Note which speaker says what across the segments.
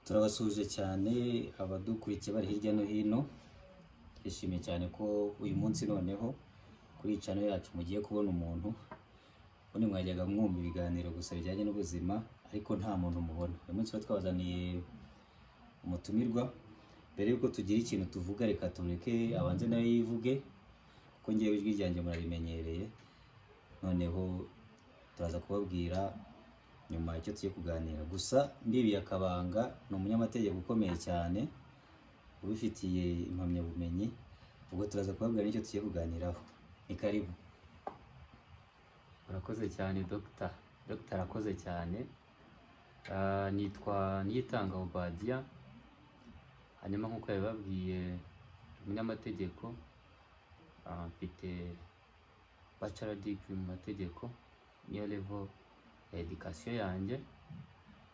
Speaker 1: Turabasuje cyane abadukurikiye bari hirya no hino. Twishimiye cyane ko uyu munsi noneho kuri channel yacu mugiye kubona umuntu. Ubundi mwajyaga mwumva ibiganiro gusa bijyanye n'ubuzima ariko nta muntu mubona. Uyu munsi twabazaniye umutumirwa. Mbere yuko tugira ikintu tuvuga, reka tureke abanze nawe yivuge kuko ngiye ijwi ryanjye murarimenyereye. Noneho turaza kubabwira nyuma icyo tugiye kuganira. Gusa mbibi yakabanga ni umunyamategeko ukomeye cyane ubifitiye impamyabumenyi, ubwo turaza kubabwira n'icyo tugiye kuganiraho. Ni karibu.
Speaker 2: Urakoze cyane Dr. Arakoze cyane. Nitwa Niyitanga Obadia. Hanyuma nk'uko yababwiye umunyamategeko, mfite bachelor degree mu mategeko, niyo level ya education yanjye.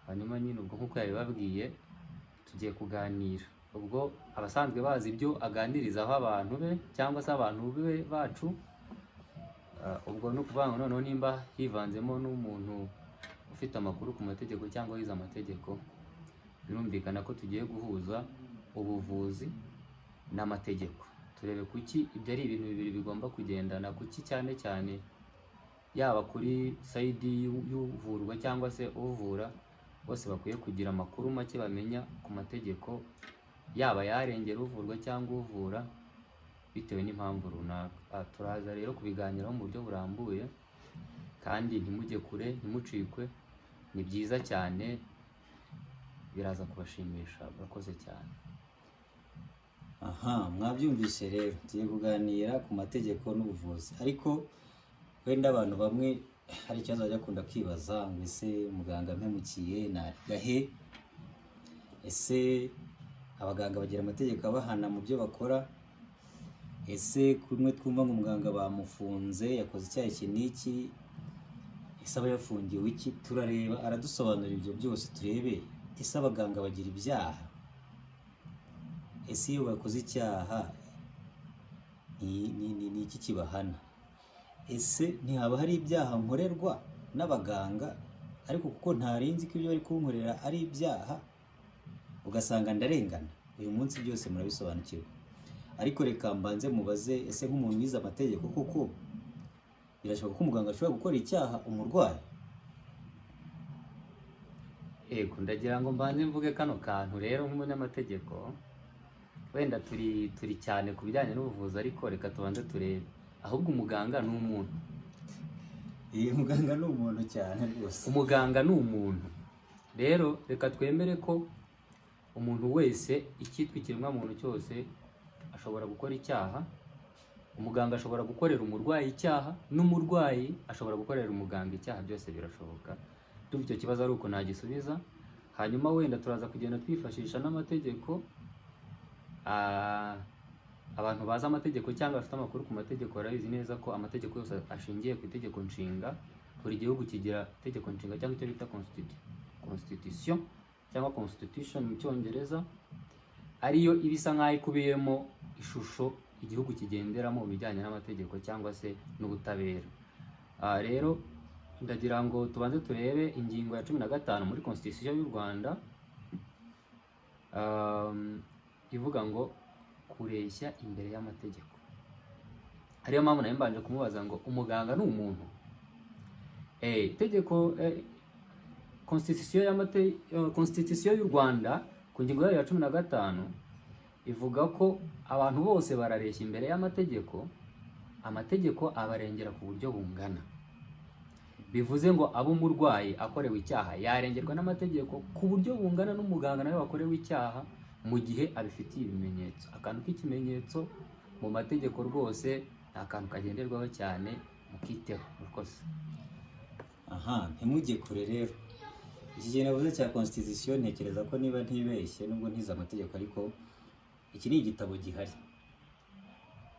Speaker 2: Hanyuma nyine ubwo nk'uko yabibabwiye tugiye kuganira. Ubwo abasanzwe bazi ibyo aganirizaho abantu be cyangwa se abantu be bacu, ubwo no kuvuga ngo noneho nimba hivanzemo n'umuntu ufite amakuru ku mategeko cyangwa yize amategeko, birumvikana ko tugiye guhuza ubuvuzi n'amategeko. Turebe kuki ibyo ari ibintu bibiri bigomba kugendana, kuki cyane cyane yaba kuri side y'uvurwa cyangwa se uvura, bose bakwiye kugira amakuru make bamenya ku mategeko, yaba yarengera uvurwa cyangwa uvura bitewe n'impamvu runaka. Turaza rero kubiganiraho mu buryo burambuye kandi ntimujye kure, ntimucikwe. Ni byiza cyane, biraza kubashimisha. Urakoze cyane.
Speaker 1: Aha, mwabyumvise rero tugiye kuganira ku mategeko n'ubuvuzi. Ariko wenda abantu bamwe hari ikibazo bajya kunda kwibaza ngo ese muganga mpemukiye nariga he? Ese abaganga bagira amategeko abahana mu byo bakora? Ese kumwe twumva ngo muganga bamufunze yakoze icyaha iki n'iki, ese aba yafungiwe iki? Turareba, aradusobanurira ibyo byose. Turebe ese abaganga bagira ibyaha? Ese iyo bakoze icyaha ni iki kibahana? Ese ntihaba hari ibyaha nkorerwa n'abaganga ariko kuko ntarinzi ko ibyo bari kunkorera ari ibyaha ugasanga ndarengana? Uyu munsi byose murabisobanukirwa. Ariko reka mbanze mubaze, ese nk'umuntu wize amategeko koko birashoboka ko umuganga ashobora gukora icyaha umurwayi?
Speaker 2: Ego, ndagira ngo mbanze mvuge kano kantu rero nk'umunyamategeko. Wenda turi cyane ku bijyanye n'ubuvuzi, ariko reka tubanze turebe. Ahubwo umuganga ni umuntu.
Speaker 1: Umuganga ni umuntu cyane rwose.
Speaker 2: Umuganga ni umuntu. Rero reka twemere ko umuntu wese, icyitwa ikiremwamuntu cyose, ashobora gukora icyaha. Umuganga ashobora gukorera umurwayi icyaha, n'umurwayi ashobora gukorera umuganga icyaha. Byose birashoboka. Tuvuga icyo kibazo ari uko nagisubiza. Hanyuma wenda turaza kugenda twifashisha n'amategeko. Abantu bazi amategeko cyangwa bafite amakuru ku mategeko barabizi neza ko amategeko yose ashingiye ku itegeko nshinga. Buri gihugu kigira itegeko nshinga cyangwa icyo bita constitution cyangwa constitution mu cyongereza, ariyo ibisa nk'aho ikubiyemo ishusho igihugu kigenderamo mu bijyanye n'amategeko cyangwa se n'ubutabera. Rero ndagira ngo tubanze turebe ingingo ya 15 muri constitution y'u Rwanda, ivuga ngo kureshya imbere y'amategeko. Ariyo mpamvu nayo mbanje kumubaza ngo umuganga ni umuntu. Itegeko constitution y'u Rwanda ku ngingo yayo ya 15 ivuga ko abantu bose barareshya imbere y'amategeko, amategeko abarengera ku buryo bungana. Bivuze ngo abo umurwayi akorewe icyaha yarengerwa n'amategeko ku buryo bungana n'umuganga nawe wakorewe icyaha, mu gihe abifitiye ibimenyetso. Akantu k'ikimenyetso mu mategeko rwose ni akantu kagenderwaho cyane, mukiteho rwose.
Speaker 1: Aha, ntimujye kure rero. Iki gihe navuze cya constitution, ntekereza ko niba ntibeshye nubwo ntize amategeko, ariko iki ni igitabo gihari.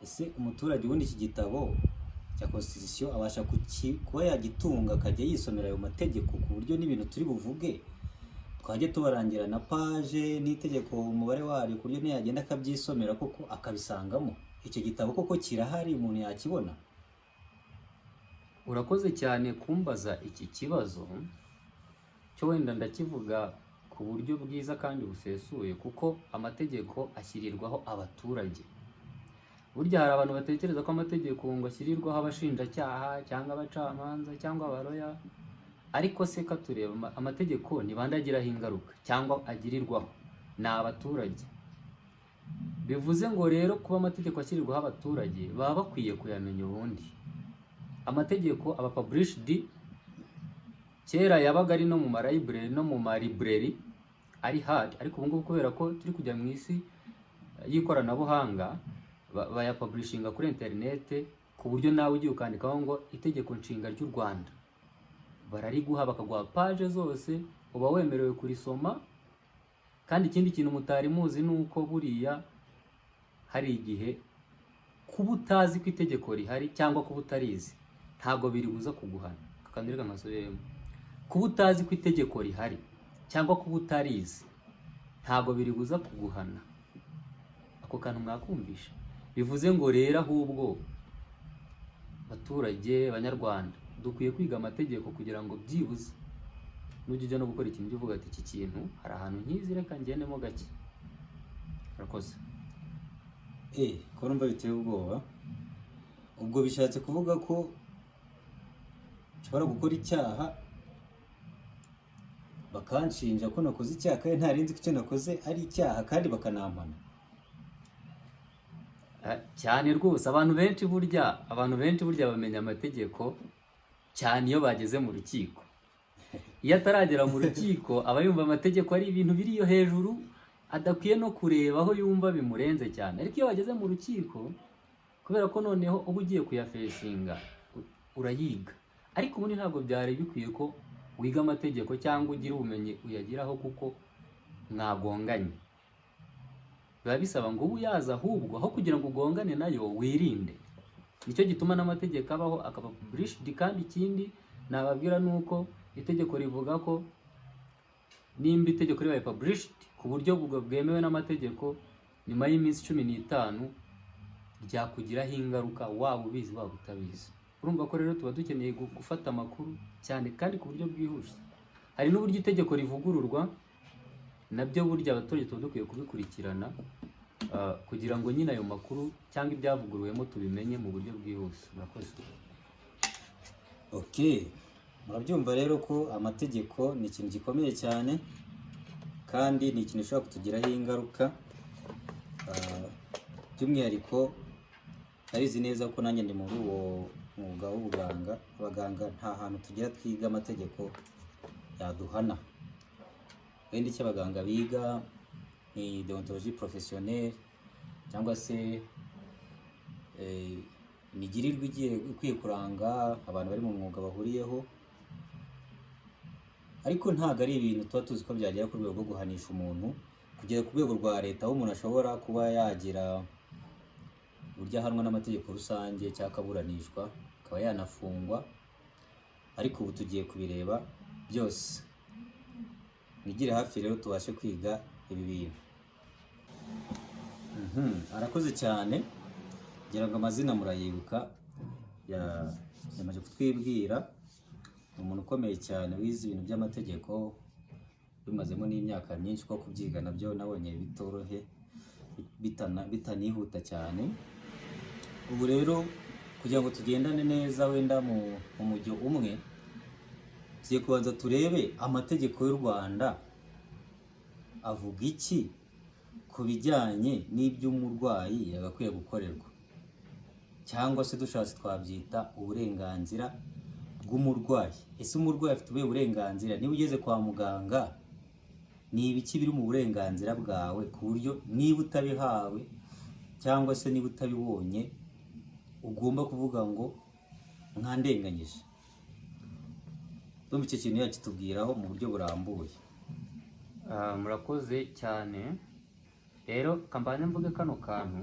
Speaker 1: Ese umuturage ubundi iki gitabo cya constitution abasha kuba yagitunga akajya yisomera ayo mategeko ku buryo n'ibintu turi buvuge twajya tubarangira na page n'itegeko umubare waryo, ku buryo ntiyagenda akabyisomera koko akabisangamo? Icyo gitabo koko kirahari, umuntu yakibona?
Speaker 2: Urakoze cyane kumbaza iki kibazo. Cyo wenda ndakivuga ku buryo bwiza kandi busesuye, kuko amategeko ashyirirwaho abaturage. Burya hari abantu batekereza ko amategeko ngo ashyirirwaho abashinjacyaha cyangwa abacamanza cyangwa abaroya, ariko se katureba amategeko ni bande agiraho ingaruka cyangwa agirirwaho? Ni abaturage. Bivuze ngo rero kuba amategeko ashyirirwaho abaturage baba bakwiye kuyamenya ubundi. Amategeko aba published, kera yabaga ari no mu library no mu library ari hard, ariko ubu ngubu kubera ko turi kujya mu isi y'ikoranabuhanga bayapublishinga kuri internet, ku buryo nawe ugiye ukandikaho ngo itegeko nshinga ry'u Rwanda, barariguha bakaguha page zose, uba wemerewe kurisoma. Kandi ikindi kintu mutari muzi ni uko buriya hari igihe kuba utazi ko itegeko rihari cyangwa kuba utarizi ntabwo biribuza kuguhana. Kakandirika nkasubiremo, kuba utazi ko itegeko rihari cyangwa kuba utarizi ntabwo biribuza kuguhana. Ako kantu mwakumvisha? Bivuze ngo rero ahubwo baturage banyarwanda dukwiye kwiga amategeko kugira ngo byibuze nujya ujya no gukora ikintu ujye uvuga ati iki kintu hari ahantu nkizi, reka ngendemo gake. Murakoze.
Speaker 1: Ko numva biteye ubwoba. Ubwo bishatse kuvuga ko nshobora gukora icyaha bakanshinja ko nakoze icyaha kandi ntarinzi ko icyo nakoze ari icyaha kandi bakanampana?
Speaker 2: Cyane rwose. Abantu benshi burya bamenya amategeko cyane iyo bageze mu rukiko. Iyo ataragera mu rukiko aba yumva amategeko ari ibintu biriyo hejuru, adakwiye no kureba aho yumva bimurenze cyane. Ariko iyo bageze mu rukiko, kubera ko noneho uba ugiye kuyafesinga, urayiga. Ariko ubundi ntabwo byari bikwiye ko wiga amategeko cyangwa ugira ubumenyi uyagiraho kuko mwagonganye. Biba bisaba ngo ubu yaza, ahubwo aho kugira ngo ugongane nayo wirinde. Nicyo gituma n'amategeko abaho akaba published. Kandi ikindi nababwira nuko itegeko rivuga ko nimba itegeko ribaye published ku buryo bwemewe n'amategeko, nyuma y'iminsi 15 ryakugiraho ingaruka, waba ubizi waba utabizi. Urumva ko rero tuba dukeneye gufata amakuru cyane kandi ku buryo bwihuse. Hari n'uburyo itegeko rivugururwa, nabyo burya abaturage tuba dukwiye kubikurikirana kugira ngo nyine ayo makuru cyangwa ibyavuguruwemo tubimenye mu buryo bwihuse. Murakoze.
Speaker 1: Murabyumva rero ko amategeko ni ikintu gikomeye cyane kandi ni ikintu gishobora kutugiraho ingaruka. By'umwihariko arizi neza ko nanjye ndi muri uwo mwuga w'ubuganga. Abaganga nta hantu tugira twiga amategeko yaduhana. Wenda icyo abaganga biga ni deontologie professionnelle cyangwa se imigirirwe ikwiye kuranga abantu bari mu mwuga bahuriyeho, ariko ntabwo ari ibintu tuba tuzi ko byagera ku rwego rwo guhanisha umuntu, kugera ku rwego rwa leta aho umuntu ashobora kuba yagira uburyo ahanwa n'amategeko rusange cyangwa akaburanishwa akaba yanafungwa. Ariko ubu tugiye kubireba byose. Mwigire hafi rero tubashe kwiga ibi bintu. Arakoze cyane. Ngira ngo amazina murayibuka, yamaze kutwibwira. Umuntu ukomeye cyane wize ibintu by'amategeko, bimazemo n'imyaka myinshi ko kubyiga nabyo nabonye bitorohe, bitanihuta cyane. Ubu rero kugira ngo tugendane neza wenda mu mujyo umwe, tugiye kubanza turebe amategeko y'u Rwanda avuga iki ku bijyanye n'iby'umurwayi yagakwiye gukorerwa, cyangwa se dushatse twabyita uburenganzira bw'umurwayi. Ese umurwayi afite ubuhe burenganzira? Niba ugeze kwa muganga, ni ibiki biri mu burenganzira bwawe ku buryo niba utabihawe cyangwa se niba utabibonye ugomba kuvuga ngo mwandenganyije? Icyo kintu yakitubwiraho mu buryo burambuye.
Speaker 2: Murakoze cyane. Rero kambanya mvuge kano kantu,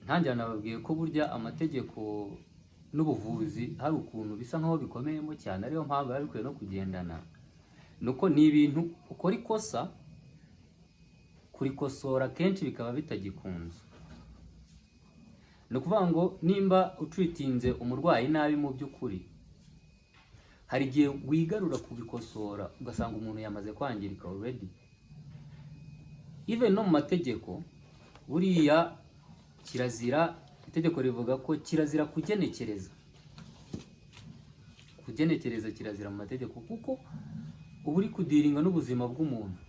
Speaker 2: ntangira nababwiye ko burya amategeko n'ubuvuzi hari ukuntu bisa nkaho bikomeyemo cyane, ariyo mpamvu biba bikwiye no kugendana. Nuko ni ibintu ukora ikosa, kurikosora kenshi bikaba bitagikunze. Ni ukuvuga ngo nimba utwitinze umurwayi nabi mu by'ukuri, hari igihe wigarura kubikosora ugasanga umuntu yamaze kwangirika already. Even no mu mategeko buriya kirazira, itegeko rivuga ko kirazira kugenekereza. Kugenekereza kirazira mu mategeko kuko uba uri kudiringa n'ubuzima bw'umuntu,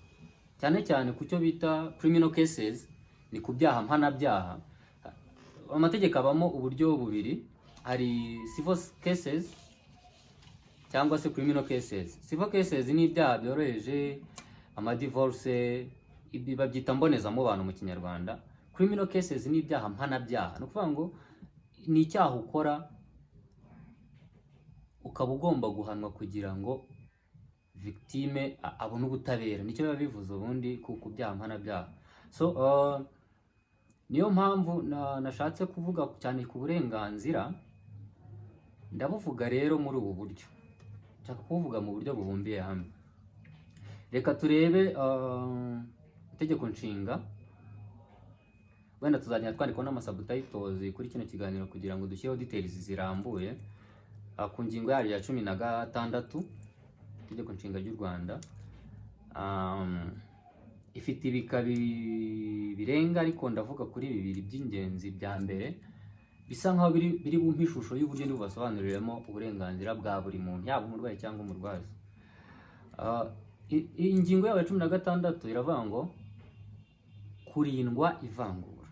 Speaker 2: cyane cyane ku cyo bita criminal cases, ni ku byaha mpanabyaha. Amategeko abamo uburyo bubiri, hari civil cases cyangwa se criminal cases. Civil cases ni ibyaha byoroheje, amadivorce, babyita mbonezamubano mu Kinyarwanda. Criminal cases ni ibyaha mpanabyaha, ni ukuvuga ngo ni icyaha ukora ukaba ugomba guhanwa kugira ngo victime abone ubutabera, nicyo biba bivuze ubundi ku byaha mpanabyaha. So niyo mpamvu nashatse kuvuga cyane ku burenganzira, ndabuvuga rero muri ubu buryo, nshaka kuvuga mu buryo bubumbiye hamwe. Reka turebe itegeko nshinga, wenda tuzajya twandikaho n'amasubtitles kuri kino kiganiro kugira ngo dushyireho details zirambuye. Ku ngingo yayo ya 16 itegeko nshinga ry'u Rwanda, ifite ibika birenga, ariko ndavuga kuri bibiri by'ingenzi bya mbere bisa nkaho biri bumpa ishusho y'uburyo ndi bubasobanuriremo uburenganzira bwa buri muntu, yaba umurwayi cyangwa umurwazi. Ingingo yayo ya 16 iravuga ngo kurindwa ivangura.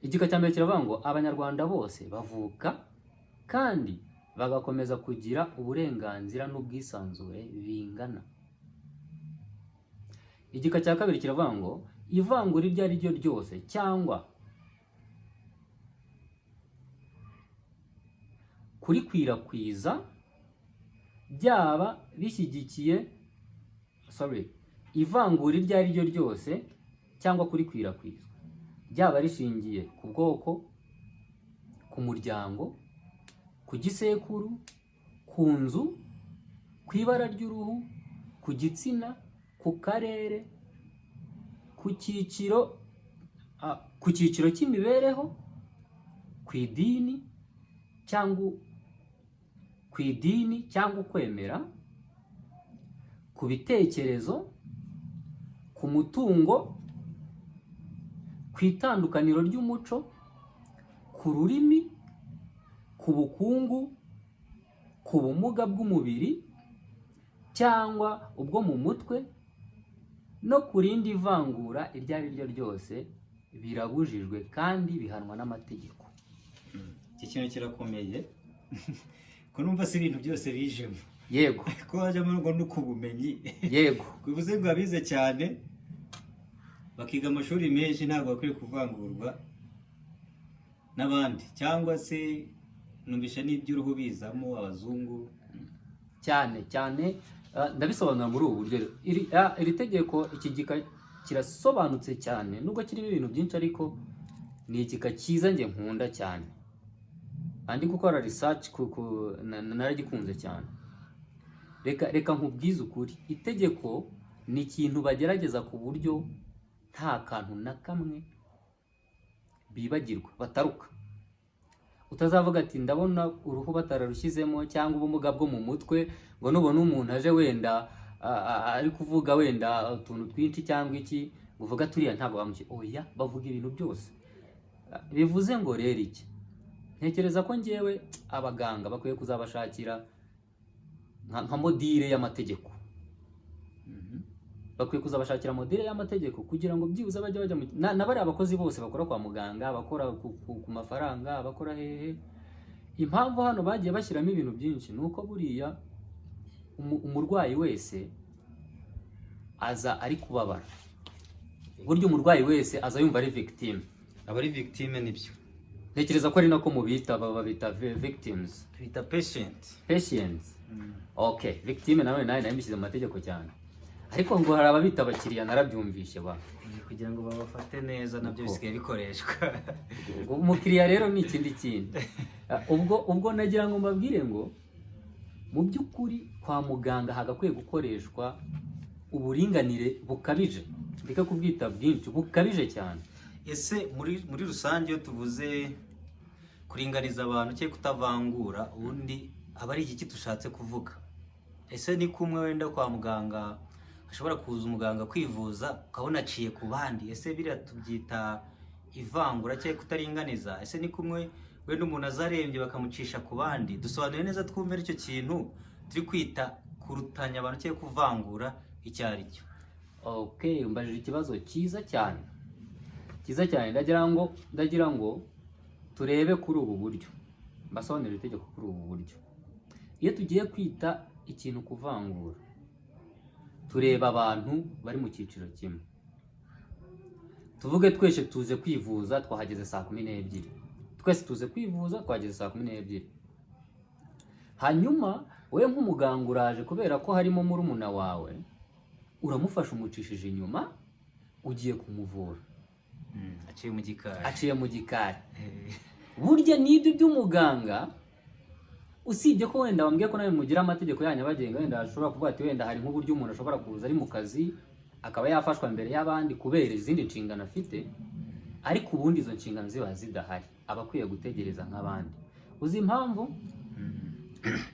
Speaker 2: Igika cya mbere kiravuga ngo abanyarwanda bose bavuka kandi bagakomeza kugira uburenganzira n'ubwisanzure bingana. Igika cya kabiri kiravuga ngo ivangura iryo ari ryo ryose cyangwa kurikwirakwiza byaba bishyigikiye ivangura iryo ari ryo ryose cyangwa kurikwirakwizwa byaba rishingiye ku bwoko, ku muryango, ku gisekuru, ku nzu, ku ibara ry'uruhu, ku gitsina, ku karere, ku cyiciro cy'imibereho, ku idini cyangwa ukwemera, ku bitekerezo, ku mutungo, ku itandukaniro ry'umuco, ku rurimi, ku bukungu, ku bumuga bw'umubiri cyangwa ubwo mu mutwe, no ku rindi vangura iryo ari ryo ryose birabujijwe kandi bihanwa n'amategeko.
Speaker 1: Iki kintu kirakomeye ko numva si ibintu byose bijemo.
Speaker 2: Yego.
Speaker 1: Ko hajemo ngo n'ukubumenyi.
Speaker 2: Yego.
Speaker 1: Kuvuze ngo abize cyane bakiga amashuri menshi ntabwo bakwiye kuvangurwa n'abandi, cyangwa se numvisha n'iby'uruhu bizamo abazungu
Speaker 2: cyane. Ndabisobanura muri ubu buryo. Iri tegeko, iki gika kirasobanutse cyane, nubwo kirimo ibintu byinshi, ariko ni igika cyiza njye nkunda cyane. Andi gukora research naragikunze cyane. Reka nkubwize ukuri, itegeko ni ikintu bagerageza ku buryo nta kantu na kamwe bibagirwa, bataruka. Utazavuga ati ndabona uruhu batararushyizemo cyangwa ubumuga bwo mu mutwe, ngo nubona umuntu aje wenda ari kuvuga wenda utuntu twinshi cyangwa iki, uvuga turiya ntabwo bamushye. Oya, bavuga ibintu byose. Bivuze ngo rero iki, ntekereza ko ngewe abaganga bakwiye kuzabashakira nka modire y'amategeko. Bakwiye kuzabashakira modire y'amategeko kugira ngo byibuze bajye bajya na bari abakozi bose bakora kwa muganga, bakora ku mafaranga, bakora hehe. Impamvu hano bagiye bashyiramo ibintu byinshi nuko buriya umurwayi wese aza ari kubabara. Burya umurwayi wese aza yumva ari victime.
Speaker 1: Abari victime nibyo.
Speaker 2: Ntekereza ko ari nako mubita, babita victims.
Speaker 1: Bita
Speaker 2: Patients. Okay, victime nawe nabishyize mu mategeko cyane. Ariko ngo hari ababita abakiriya, narabyumvishe ba.
Speaker 1: Kugira ngo babafate neza nabyo bisigaye bikoreshwa.
Speaker 2: Umukiriya rero ni ikindi kintu. Ubwo nagira ngo mbabwire ngo mu by'ukuri kwa muganga hagakwiye gukoreshwa uburinganire bukabije. Ndeka kubwita bwinshi, bukabije cyane.
Speaker 1: Ese muri rusange iyo tuvuze kuringaniza abantu cyangwa kutavangura ubundi aba ari igiki dushatse kuvuga? Ese ni kumwe wenda kwa muganga hashobora kuza umuganga kwivuza ukabona aciye ku bandi, ese biriya tubyita ivangura cyangwa kutaringaniza? Ese ni kumwe wenda umuntu azarembye bakamucisha ku bandi? Dusobanure neza twumve icyo kintu turi kwita kurutanya abantu cyangwa kuvangura icyo ari cyo.
Speaker 2: Okay, umbajije ikibazo cyiza cyane ndagira ngo turebe kuri ubu buryo, mbasobanurire itegeko kuri ubu buryo. Iyo tugiye kwita ikintu kuvangura, tureba abantu bari mu cyiciro kimwe. Tuvuge twese tuze kwivuza twahageze saa 12, twese tuze kwivuza twahageze saa 12. Hanyuma wowe nk'umuganga uraje kubera ko harimo murumuna wawe, uramufasha umucishije inyuma, ugiye kumuvura. Aciye mu gikari. Burya nibyo by'umuganga, usibye ko wenda wambwiye ko nawe mugira amategeko yanyu abagenga, wenda ashobora kuvuga ati wenda hari nk'uburyo umuntu ashobora kuza ari mu kazi akaba yafashwa mbere y'abandi kubera izindi nshingano afite, ariko ubundi izo nshingano ziba zidahari, aba akwiye gutegereza nk'abandi. Uzi impamvu?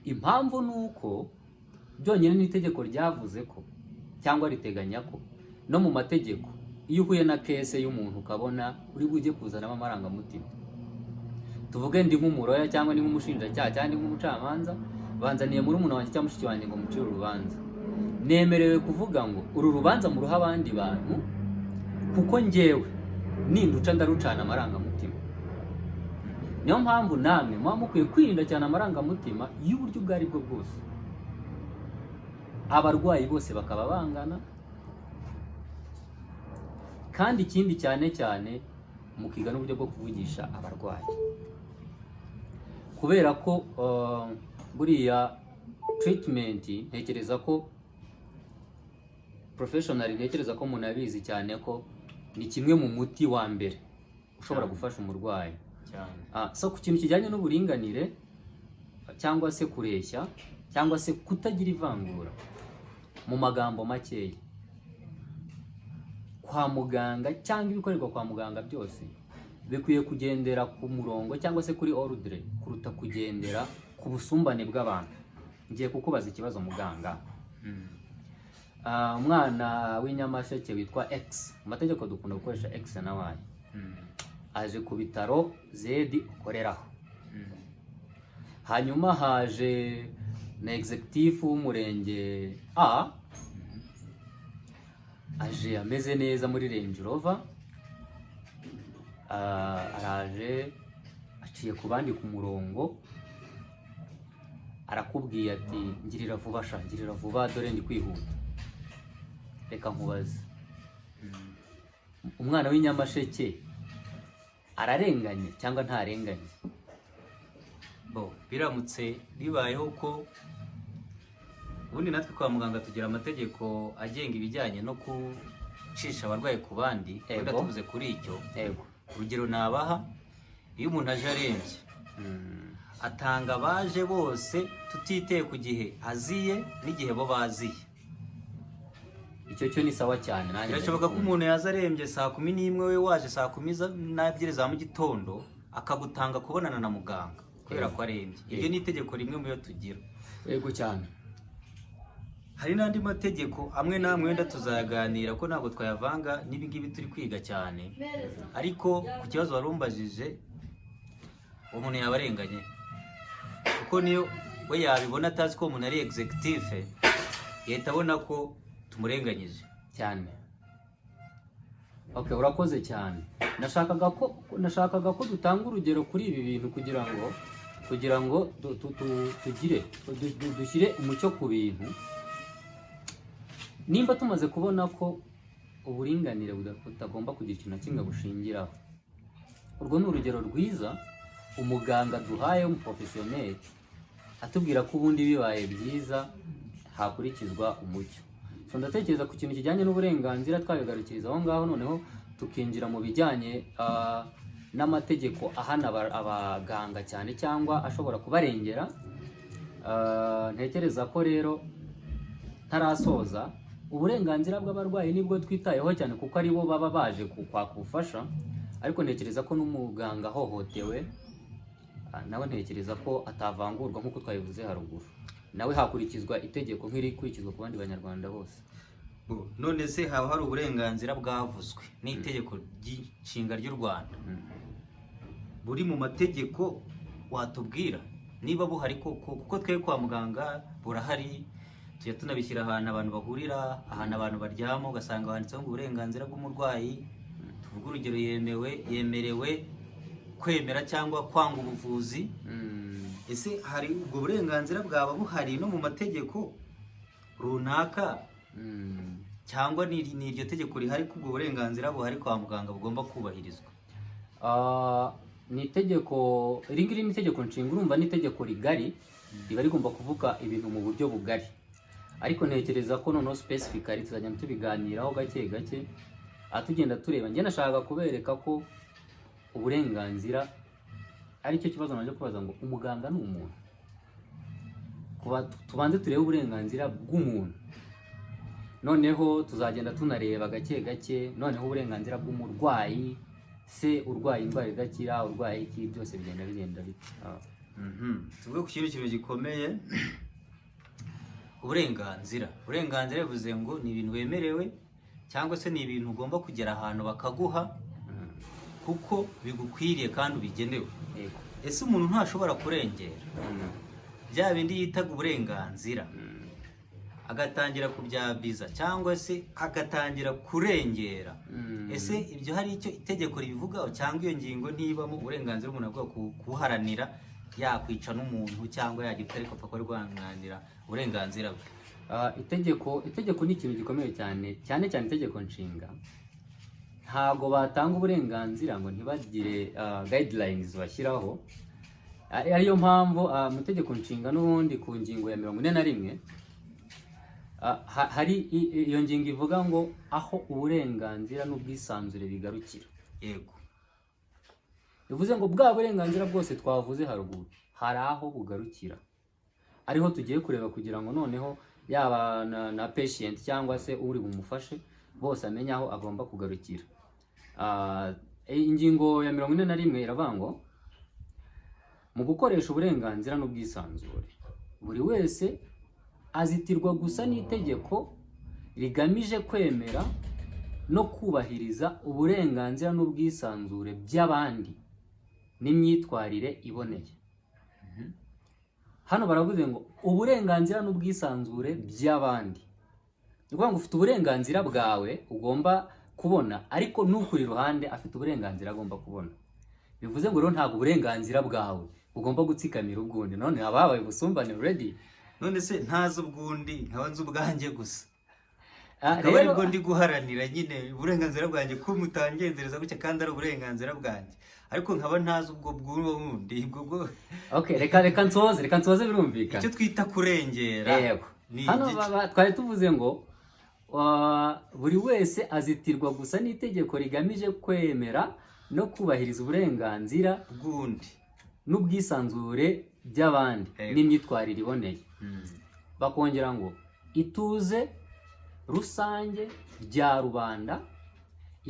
Speaker 2: Impamvu ni uko byonyine n'itegeko ryavuze ko cyangwa riteganya ko no mu mategeko iyo uhuye na kese y'umuntu ukabona uri bujye kuzanamo amarangamutima, tuvuge ndi nk'umuroya cyangwa ndi nk'umushinjacyaha cyangwa ndi nk'umucamanza, banzaniye muri umuntu wanjye cyangwa mushiki wanjye ngo mucire urubanza, nemerewe kuvuga ngo uru rubanza muruha abandi bantu kuko njyewe ninduca ndarucana amarangamutima. Niyo mpamvu namwe muba mukwiye kwirinda cyane amarangamutima y'uburyo ubwo ari bwo bwose. Abarwayi bose bakaba bangana, kandi ikindi cyane mukiga n'uburyo bwo kuvugisha abarwayi, kubera ko buriya treatment ntekereza ko professionally ntekereza ko munabizi cyane ko ni kimwe mu muti wa mbere ushobora gufasha umurwayi cyane. So ku kintu kijyanye n'uburinganire cyangwa se kureshya cyangwa se kutagira ivangura, mu magambo makeya, kwa muganga cyangwa ibikorerwa kwa muganga byose bikwiye kugendera ku murongo cyangwa se kuri ordre kuruta kugendera ku busumbane bw'abantu. Ngiye kukubaza ikibazo muganga. Umwana w'inyamasheke witwa X, mu mategeko dukunda gukoresha X na Y, aje ku bitaro Z ukoreraho. Hanyuma haje na executive w'umurenge A, aje ameze neza muri Range Rover, araje aciye ku bandi ku murongo, arakubwiye ati ngirira vuba dore ndi kwihuta. Reka nkubaze, umwana w'inyamasheke ararenganye cyangwa ntarenganye?
Speaker 1: Biramutse bibayeho ko ubundi natwe kwa muganga tugira amategeko agenga ibijyanye no gucisha abarwayi ku bandi, wenda tuvuze kuri icyo. Urugero nabaha, iyo umuntu aje arembye atanga abaje bose tutiteye ku gihe aziye n'igihe bo baziye.
Speaker 2: Icyo ni sawa cyane.
Speaker 1: Birashoboka ko umuntu yaza arembye saa 11, we waje saa 12 za mu gitondo akagutanga kubonana na muganga kubera ko arembye. Iryo ni itegeko rimwe mu yo tugira.
Speaker 2: Yego cyane.
Speaker 1: Hari n'andi mategeko amwe namwe wenda tuzayaganira ko ntabwo twayavanga n'ibi ngibi turi kwiga cyane, ariko ku kibazo warumbajije, umuntu yaba arenganye kuko niyo we yabibona atazi ko umuntu ari executive, yahita abona ko tumurenganyije
Speaker 2: cyane. Okay, urakoze cyane. Nashakaga ko dutanga urugero kuri ibi bintu kugira ngo dushyire umucyo ku bintu. Nimba tumaze kubona ko uburinganire butagomba kugira ikintu na kimwe bushingiraho, urwo ni urugero rwiza umuganga duhaye w'umuprofesiyoneri atubwira ko ubundi bibaye byiza hakurikizwa umucyo. So ndatekereza ku kintu kijyanye n'uburenganzira twabigarukiriza aho ngaho, noneho tukinjira mu bijyanye n'amategeko ahana abaganga cyane cyangwa ashobora kubarengera. Ntekereza ko rero ntarasoza, uburenganzira bw'abarwayi nibwo twitayeho cyane kuko ari bo baba baje kwaka ubufasha, ariko ntekereza ko n'umuganga ahohotewe nawe ntekereza ko atavangurwa nk'uko twabivuze haruguru, nawe hakurikizwa itegeko nk'irikurikizwa ku bandi banyarwanda bose.
Speaker 1: None se haba hari uburenganzira bwavuzwe n'itegeko ry'inshinga ry'u Rwanda buri mu mategeko watubwira niba buhari kuko twe kwa muganga burahari, tujya tunabishyira ahantu abantu bahurira, ahantu abantu baryama, ugasanga handitseho ngo uburenganzira bw'umurwayi, tuvuga urugero yemerewe kwemera cyangwa kwanga ubuvuzi. Ese hari ubwo burenganzira bwaba buhari no mu mategeko runaka cyangwa ni iryo tegeko rihari ko ubwo burenganzira buhari kwa muganga bugomba kubahirizwa?
Speaker 2: Ni itegeko iri ni itegeko nshinga, urumva ni itegeko rigari, riba rigomba kuvuga ibintu mu buryo bugari, ariko ntekereza ko noneho specifically tuzajya tubiganiraho gake gake tugenda tureba. Njye nashaka kubereka ko uburenganzira ari cyo kibazo naje kubaza ngo umuganga ni umuntu. Tubanze turebe uburenganzira bw'umuntu, noneho tuzagenda tunareba gake gake noneho uburenganzira bw'umurwayi, se urwaye indwara idakira, urwaye iki, byose bigenda bita.
Speaker 1: Tuvuge ku kintu gikomeye, uburenganzira bivuze ngo ni ibintu wemerewe cyangwa se ni ibintu ugomba kugera ahantu bakaguha kuko bigukwiriye kandi ubigenewe. Ese umuntu ntashobora kurengera bya bindi yitaga uburenganzira agatangira kubyabiza cyangwa se agatangira kurengera? Ese ibyo hari icyo itegeko ribivugaho cyangwa iyo ngingo ntibamo uburenganzira umuntu agomba kuharanira, yakwica n'umuntu cyangwa yagira ariko apfa kurwanira uburenganzira bwe?
Speaker 2: Itegeko ni ikintu gikomeye cyane cyane itegeko nshinga. Ntago batanga uburenganzira ngo ntibagire guidelines bashyiraho. Ariyo mpamvu mu itegeko nshinga n'ubundi ku ngingo ya 41 hari iyo ngingo ivuga ngo aho uburenganzira n'ubwisanzure bigarukira.
Speaker 1: Yego,
Speaker 2: bivuze ngo bwa burenganzira bwose twavuze haruguru hari aho bugarukira, ariho tugiye kureba kugira ngo noneho yaba na patient cyangwa se uri bumufashe bose amenya aho agomba kugarukira. Ingingo ya 41 iravuga ngo mu gukoresha uburenganzira n'ubwisanzure buri wese azitirwa gusa n'itegeko rigamije kwemera no kubahiriza uburenganzira n'ubwisanzure by'abandi n'imyitwarire iboneye. Hano baravuze ngo uburenganzira n'ubwisanzure by'abandi. Ni ukuvuga ngo ufite uburenganzira bwawe ugomba kubona, ariko n'ukuri ruhande afite uburenganzira agomba kubona. Bivuze ngo rero ntabwo uburenganzira bwawe ugomba gutsikamira ubwundi. None ababaye ubusumbane already.
Speaker 1: None se ntazi ubwundi nkaba nzi ubwanjye gusa, akaba aribwo ndi guharanira nyine uburenganzira bwanjye ko mutangenzereza gutya kandi ari uburenganzira bwanjye, ariko nkaba ntazi ubwo bw'undi bwo.
Speaker 2: Okay, reka nsoze birumvikana.
Speaker 1: Icyo twita kurengera.
Speaker 2: Yego. Hano twari tuvuze ngo buri wese azitirwa gusa n'itegeko rigamije kwemera no kubahiriza uburenganzira
Speaker 1: bw'undi
Speaker 2: n'ubwisanzure by'abandi n'imyitwarire iboneye. Bakongera ngo ituze rusange rya rubanda,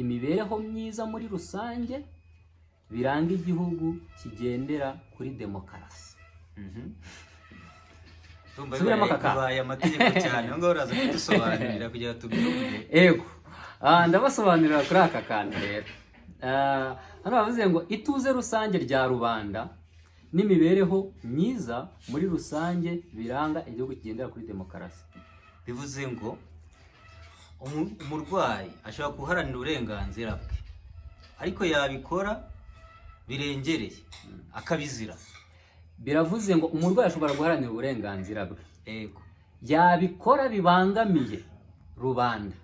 Speaker 2: imibereho myiza muri rusange biranga igihugu kigendera kuri demokarasi.
Speaker 1: Subiramo kaka amategeko cyane ngo uraza kudusobanurira kugira tubyumve.
Speaker 2: Yego, ndabasobanurira kuri aka kantu rero. Hano bavuze ngo ituze rusange rya rubanda n'imibereho myiza muri rusange biranga igihugu kigendera kuri demokarasi.
Speaker 1: Bivuze ngo umurwayi ashobora guharanira uburenganzira bwe, ariko yabikora birengereye akabizira.
Speaker 2: Biravuze ngo umurwayi ashobora guharanira uburenganzira bwe,
Speaker 1: yego,
Speaker 2: yabikora bibangamiye rubanda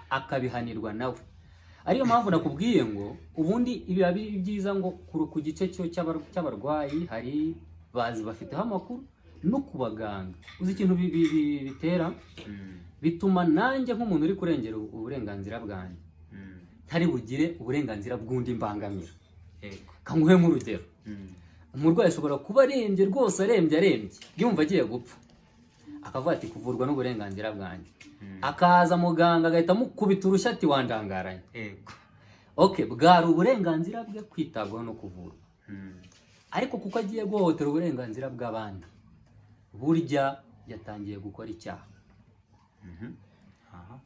Speaker 2: akabihanirwa nawe. Ariyo mpamvu nakubwiye ngo ubundi biba byiza ngo ku gice cy'abarwayi hari bazi bafiteho amakuru no kubaganga. Uzi ikintu bitera bituma nanjye nk'umuntu uri kurengera uburenganzira bwanjye ntari bugire uburenganzira bw'undi mbangamira. Kanguhe nk'urugero, umurwayi ashobora kuba arembye rwose, arembye yumva agiye gupfa, akavuga ati kuvurwa n'uburenganzira bwanjye, akaza muganga agahita amukubita urushyi ati wandangaranye. Okay, bwari uburenganzira bwe kwitabwaho no kuvurwa. ariko kuko agiye guhohotera uburenganzira bw'abandi burya yatangiye gukora icyaha.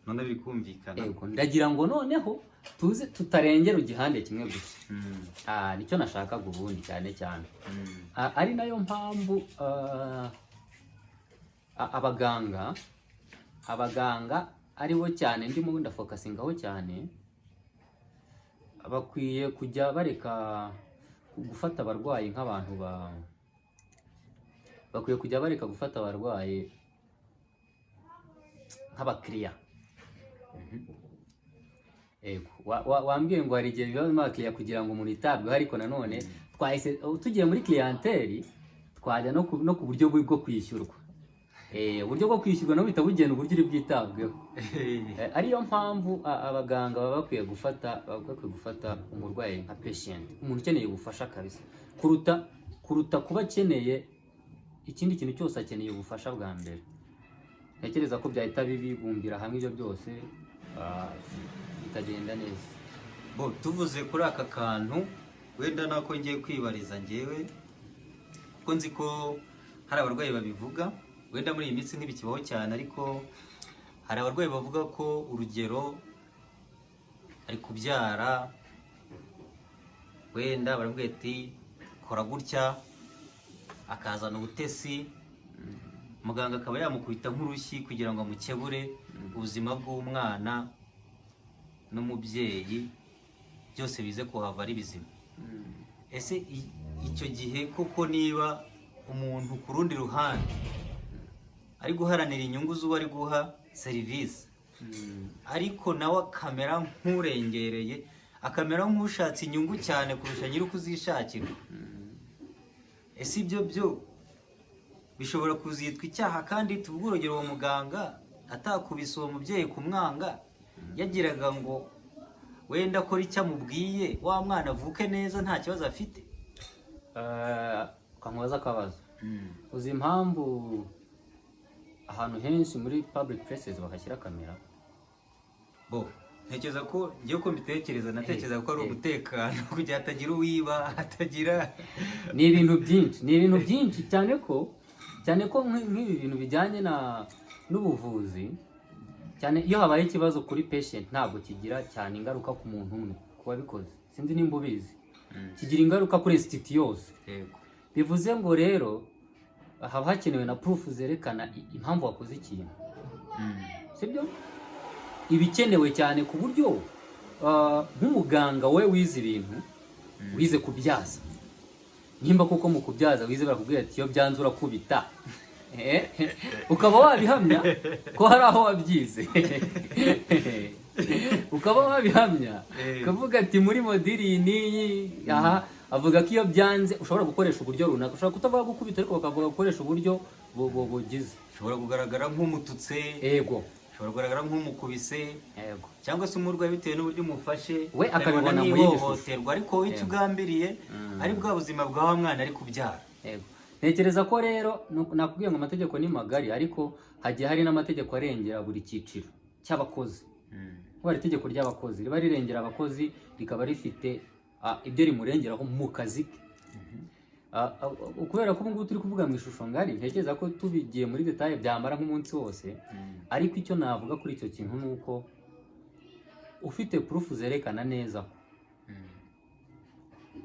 Speaker 1: None biri kumvikana.
Speaker 2: Yego, ndagira ngo noneho tuze tutarengera igihande kimwe gusa. Nicyo nashakaga ubundi cyane cyane. Ari nayo mpamvu abaganga aribo cyane ndimo ndafokasingaho cyane, bakwiye kujya bareka gufata abarwayi nk'abantu bakwiye kujya bareka gufata abarwayi nk'abakiriya. Ego, wambwiye ngo hari igihe biba abakiriya kugira ngo umuntu yitabweho, ariko nanone twahise tugiye muri clientele twajya no ku buryo bwo kwishyurwa. Uburyo bwo kwishyurwa no bita bugena uburyo uri bwitabweho. Ariyo mpamvu abaganga baba bakwiye gufata umurwayi nka patient, umuntu ukeneye ubufasha kabisa, kuruta kuba akeneye ikindi kintu cyose. Akeneye ubufasha bwa mbere. Ntekereza ko byahita bibumbira hamwe ibyo byose bikagenda neza.
Speaker 1: Tuvuze kuri aka kantu, wenda nako ngiye kwibariza njyewe, kuko nzi ko hari abarwayi babivuga, wenda muri iyi minsi ntibikibaho cyane, ariko hari abarwayi bavuga ko urugero ari kubyara, wenda baravuga ati kora gutya, akazana ubutesi, muganga akaba yamukubita nk'urushyi kugira ngo amukebure ubuzima bw'umwana n'umubyeyi byose bize kuhava ari bizima. Ese icyo gihe koko niba umuntu ku rundi ruhande ari guharanira inyungu z'uwo ari guha serivisi, ariko nawe akamera nk'urengereye, akamera nk'ushatse inyungu cyane kurusha nyiri ukuzishakira, ese ibyo byo bishobora kuzitwa icyaha? Kandi tuvuge urugero, uwo muganga atakubise uwo mubyeyi ku mwanga, yagiraga ngo wenda akora icyo amubwiye, wa mwana avuke neza nta kibazo afite.
Speaker 2: Ukamubaza akabazo. Uzi impamvu ahantu henshi muri public places bakashyira kamera?
Speaker 1: Ntekereza ko ngiye ko mbitekereza, natekereza ko ari umutekano kugira hatagira uwiba, hatagira
Speaker 2: ni ibintu byinshi cyane ko nk'ibi bintu bijyanye n'ubuvuzi cyane, iyo habaye ikibazo kuri patient ntabwo kigira cyane ingaruka ku muntu umwe kuba bikoze. Sinzi nimba ubizi, kigira ingaruka kuri institute yose. Bivuze ngo rero haba hakenewe na proof zerekana impamvu wakoze ikintu, sibyo? Ibikenewe cyane ku buryo nk'umuganga we wize ibintu, wize kubyaza, nimba koko mu kubyaza wize barakubwira ati iyo byanze urakubita, ukaba wabihamya ko hari aho wabyize, ukaba wabihamya ukavuga ati muri modiri n'iyi avuga ko iyo byanze ushobora gukoresha uburyo runaka, ushobora kutavuga gukubita ariko bakavuga gukoresha uburyo bugize,
Speaker 1: ushobora kugaragara nk'umututse, ushobora kugaragara nk'umukubise, cyangwa se umurwayi bitewe n'uburyo umufashe
Speaker 2: we akabibona mu yindi shusho,
Speaker 1: ariko wowe icyo ugambiriye ari bwa buzima bwa wa mwana ari kubyara.
Speaker 2: Ntekereza ko rero nakubwiye ngo amategeko ni magari, ariko hagiye hari n'amategeko arengera buri cyiciro cy'abakozi. Kuba ari itegeko ry'abakozi riba rirengera abakozi, rikaba rifite ibyo rimurengeraho mu kazi ke. Kubera ko ubu ngubu turi kuvuga mu ishusho ngari, ntekereza ko tubigiye muri detaye byamara nk'umunsi wose, ariko icyo navuga kuri icyo kintu ni uko ufite proof zerekana neza ko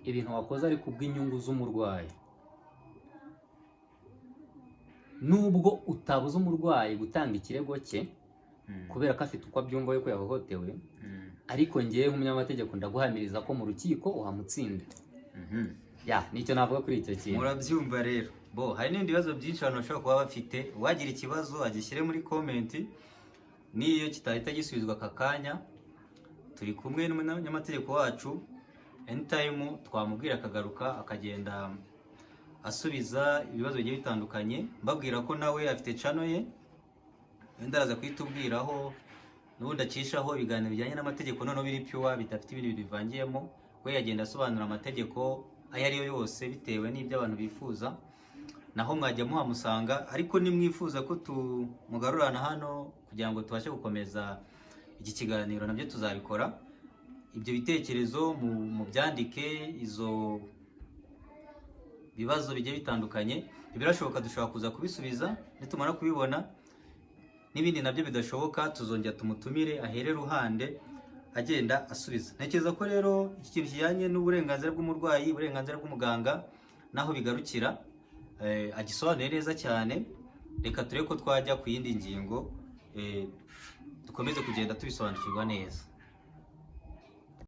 Speaker 2: ibintu wakoze ari kubw'inyungu z'umurwayi, nubwo utabuza umurwayi gutanga ikirego cye kubera ko afite uko abyumva ko yahohotewe, ariko ngewe nk'umunyamategeko ndaguhamiriza ko mu rukiko uhamutsinda. Nicyo navuga kuri icyo kintu.
Speaker 1: Murabyumva rero. Hari n'ibindi bibazo byinshi abantu bashobora kuba bafite, uwagira ikibazo agishyire muri komenti, n'iyo kitahita gisubizwa aka kanya turi kumwe n'umunyamategeko wacu, anytime twamubwira akagaruka akagenda asubiza ibibazo bigiye bitandukanye. Mbabwira ko nawe afite channel ye, wenda araza kwitubwiraho n'ubundi acishaho ibiganiro bijyanye n'amategeko, noneho biri pure bidafite ibindi bintu bivangiyemo. We yagenda asobanura amategeko ayo ari yo yose bitewe n'ibyo abantu bifuza, naho mwajya muhamusanga. Ariko nimwifuza ko tumugarurana hano kugira ngo tubashe gukomeza iki kiganiro, nabyo tuzabikora. Ibyo bitekerezo mu byandike, bibazo bigiye bitandukanye. Birashoboka dushobora kuza kubisubiza, nitumara kubibona n'ibindi nabyo bidashoboka tuzongera tumutumire ahere ruhande agenda asubiza. Ntekereza ko rero iki kintu kijyanye n'uburenganzira bw'umurwayi, uburenganzira bw'umuganga naho bigarukira agisobanuye neza cyane. Reka turebe ko twajya ku yindi ngingo dukomeze kugenda tubisobanukirwa neza.